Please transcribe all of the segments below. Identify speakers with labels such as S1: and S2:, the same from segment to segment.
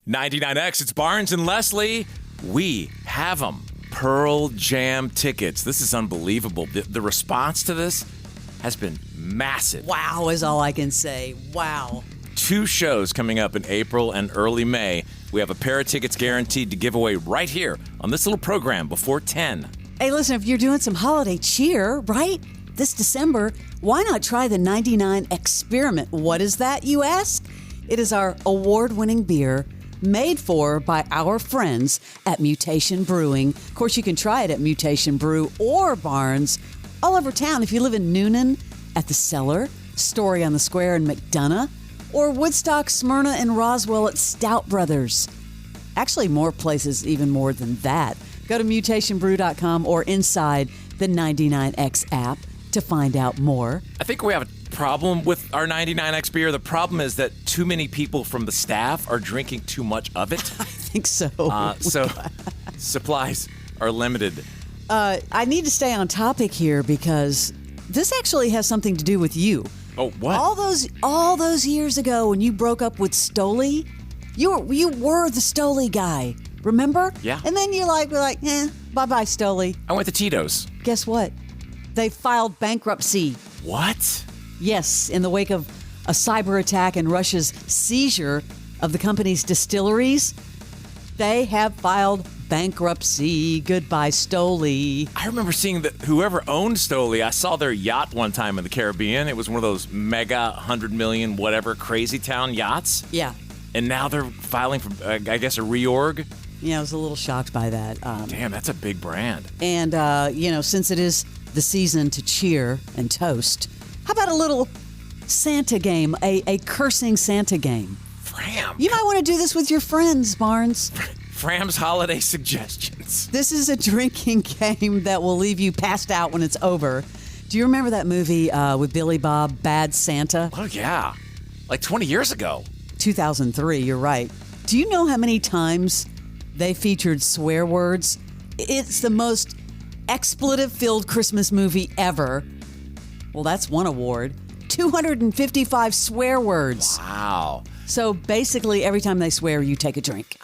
S1: 99X, it's Barnes and Leslie. We have them. Pearl Jam tickets. This is unbelievable. The response to this has been massive.
S2: Wow is all I can say. Wow.
S1: 2 shows coming up in April and early May. We have a pair of tickets guaranteed to give away right here on this little program before 10.
S2: Hey, listen, if you're doing some holiday cheer, right? This December, why not try the 99 Experiment? What is that, you ask? It is our award-winning beer made by our friends at Mutation Brewing. Of course, you can try it at Mutation Brew or Barnes all over town. If you live in Noonan, at the Cellar, Story on the Square in McDonough, or Woodstock, Smyrna, and Roswell at Stout Brothers. Actually, more places, even more than that. Go to mutationbrew.com or inside the 99X app to find out more.
S1: I think we have a problem with our 99X beer. The problem is that too many people from the staff are drinking too much of it.
S2: I think so.
S1: So supplies are limited.
S2: I need to stay on topic here because this actually has something to do with you.
S1: Oh, what?
S2: All those years ago when you broke up with Stoli, you were the Stoli guy. Remember?
S1: Yeah.
S2: And then we're like, bye-bye, Stoli.
S1: I went to Tito's.
S2: Guess what? They filed bankruptcy.
S1: What?
S2: Yes, in the wake of a cyber attack and Russia's seizure of the company's distilleries, they have filed bankruptcy. Goodbye, Stoli.
S1: I remember seeing that whoever owned Stoli, I saw their yacht one time in the Caribbean. It was one of those mega 100 million whatever crazy town yachts.
S2: Yeah.
S1: And now they're filing for, I guess, a reorg.
S2: Yeah, I was a little shocked by that.
S1: Damn, that's a big brand.
S2: And, since it is the season to cheer and toast, how about a little Santa game, a cursing Santa game?
S1: Fram.
S2: You might want to do this with your friends, Barnes.
S1: Fram's holiday suggestions.
S2: This is a drinking game that will leave you passed out when it's over. Do you remember that movie with Billy Bob, Bad Santa?
S1: Oh, yeah. Like 20 years ago.
S2: 2003, you're right. Do you know how many times they featured swear words? It's the most expletive-filled Christmas movie ever. Well, that's one award. 255 swear words.
S1: Wow.
S2: So basically, every time they swear, you take a drink.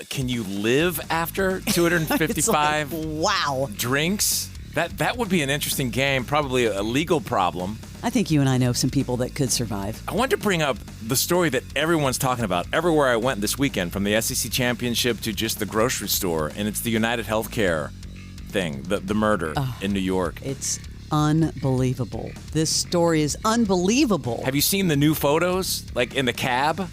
S1: Can you live after 255
S2: wow.
S1: drinks? That would be an interesting game, probably a legal problem.
S2: I think you and I know some people that could survive.
S1: I wanted to bring up the story that everyone's talking about everywhere I went this weekend, from the SEC Championship to just the grocery store, and it's the United Healthcare thing, the murder in New York.
S2: It's unbelievable. This story is unbelievable.
S1: Have you seen the new photos, like in the cab?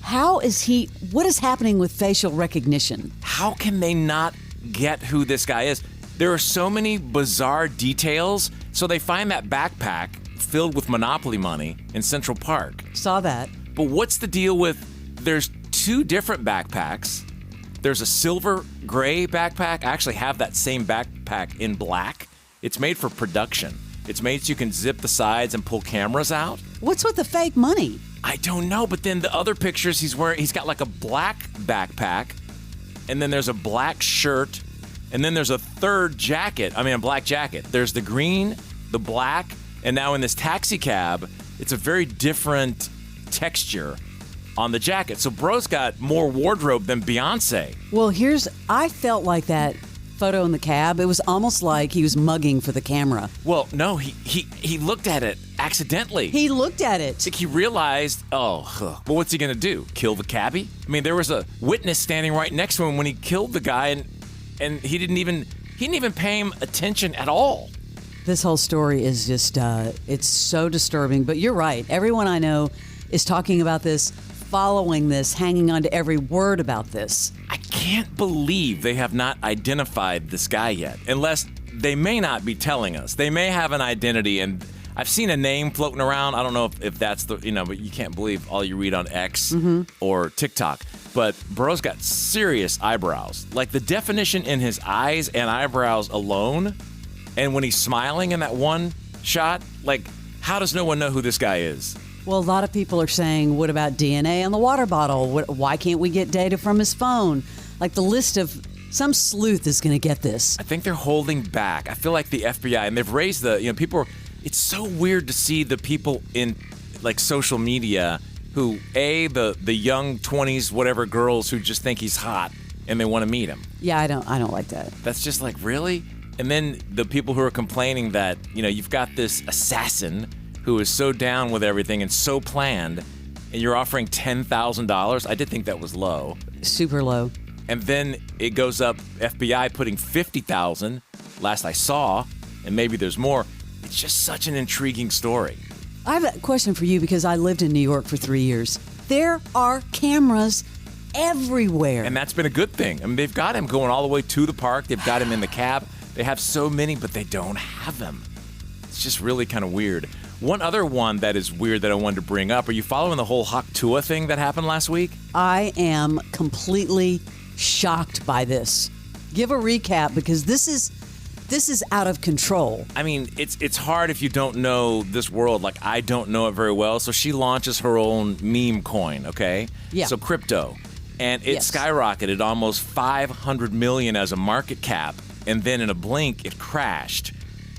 S2: What is happening with facial recognition?
S1: How can they not get who this guy is? There are so many bizarre details. So they find that backpack filled with Monopoly money in Central Park.
S2: Saw that.
S1: But what's the deal with, there's 2 different backpacks. There's a silver gray backpack. I actually have that same backpack in black. It's made for production. It's made so you can zip the sides and pull cameras out.
S2: What's with the fake money?
S1: I don't know, but then the other pictures he's got like a black backpack, and then there's a black shirt, and then there's a third jacket. A black jacket. There's the green, the black, and now in this taxi cab, it's a very different texture on the jacket. So bro's got more wardrobe than Beyonce.
S2: Well, I felt like that photo in the cab. It was almost like he was mugging for the camera.
S1: Well, no, he looked at it accidentally.
S2: He looked at it.
S1: He realized, well, what's he going to do? Kill the cabbie? There was a witness standing right next to him when he killed the guy, and he didn't even pay him attention at all.
S2: This whole story is just, it's so disturbing. But you're right. Everyone I know is talking about this, following this, hanging on to every word about this.
S1: I can't believe they have not identified this guy yet, unless they may not be telling us. They may have an identity, and I've seen a name floating around. I don't know if that's but you can't believe all you read on X or TikTok. But bro's got serious eyebrows. Like the definition in his eyes and eyebrows alone, and when he's smiling in that one shot, like, how does no one know who this guy is?
S2: Well, a lot of people are saying, what about DNA on the water bottle? Why can't we get data from his phone? Like the list of some sleuth is going to get this.
S1: I think they're holding back. I feel like the FBI, and they've raised people, it's so weird to see the people in like social media who, the young 20s, whatever girls who just think he's hot and they want to meet him.
S2: Yeah, I don't like that.
S1: That's just like, really? And then the people who are complaining that, you've got this assassin who is so down with everything and so planned, and you're offering $10,000. I did think that was low.
S2: Super low.
S1: And then it goes up, FBI putting $50,000, last I saw, and maybe there's more. It's just such an intriguing story.
S2: I have a question for you because I lived in New York for 3 years. There are cameras everywhere.
S1: And that's been a good thing. I mean, they've got him going all the way to the park. They've got him in the cab. They have so many, but they don't have him. It's just really kind of weird. One other one that is weird that I wanted to bring up. Are you following the whole Hawk Tuah thing that happened last week?
S2: I am completely shocked by this. Give a recap because this is out of control.
S1: I mean, it's hard if you don't know this world. Like, I don't know it very well. So she launches her own meme coin, okay?
S2: Yeah.
S1: So crypto. And it skyrocketed almost 500 million as a market cap. And then in a blink, it crashed.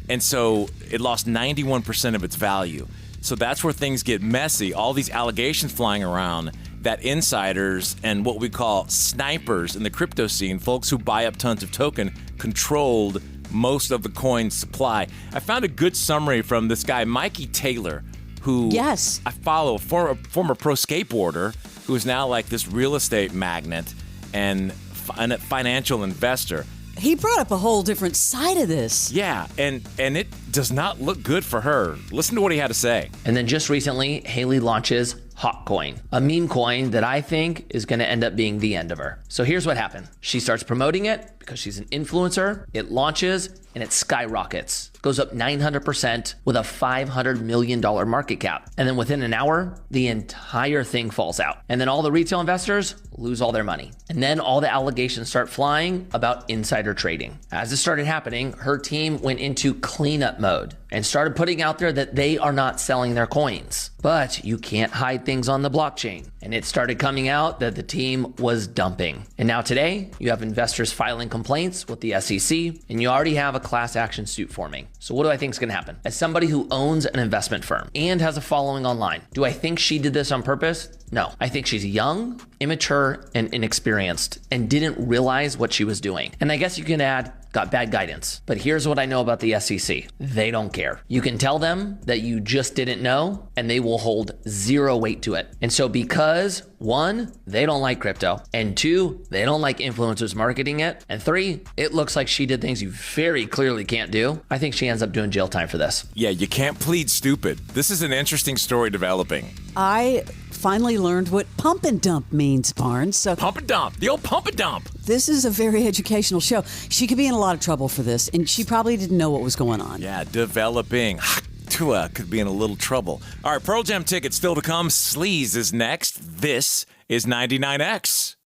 S1: And so it lost 91% of its value. So that's where things get messy. All these allegations flying around that insiders and what we call snipers in the crypto scene, folks who buy up tons of token, controlled most of the coin's supply. I found a good summary from this guy, Mikey Taylor, who I follow, a former pro skateboarder who is now like this real estate magnate and a financial investor.
S2: He brought up a whole different side of this.
S1: Yeah, and it does not look good for her. Listen to what he had to say.
S3: And then just recently, Haley launches Hawk Coin, a meme coin that I think is going to end up being the end of her. So here's what happened. She starts promoting it because she's an influencer. It launches and it skyrockets. Goes up 900% with a $500 million market cap. And then within an hour, the entire thing falls out. And then all the retail investors lose all their money. And then all the allegations start flying about insider trading. As this started happening, her team went into cleanup mode and started putting out there that they are not selling their coins. But you can't hide things on the blockchain. And it started coming out that the team was dumping. And now today, you have investors filing complaints with the SEC, and you already have a class action suit forming. So what do I think is going to happen? As somebody who owns an investment firm and has a following online, do I think she did this on purpose? No. I think she's young, immature, and inexperienced, and didn't realize what she was doing. And I guess you can add, got bad guidance. But here's what I know about the SEC. They don't care. You can tell them that you just didn't know, and they will hold zero weight to it. And so because, one, they don't like crypto, and two, they don't like influencers marketing it, and three, it looks like she did things you very clearly can't do, I think she ends up doing jail time for this.
S1: Yeah, you can't plead stupid. This is an interesting story developing.
S2: I finally learned what pump and dump means, Barnes. So
S1: pump and dump, the old pump and dump.
S2: This is a very educational show. She could be in a lot of trouble for this, and she probably didn't know what was going on.
S1: Yeah, developing. Hawk Tuah could be in a little trouble. All right, Pearl Jam tickets still to come. Sleaze is next. This is 99X.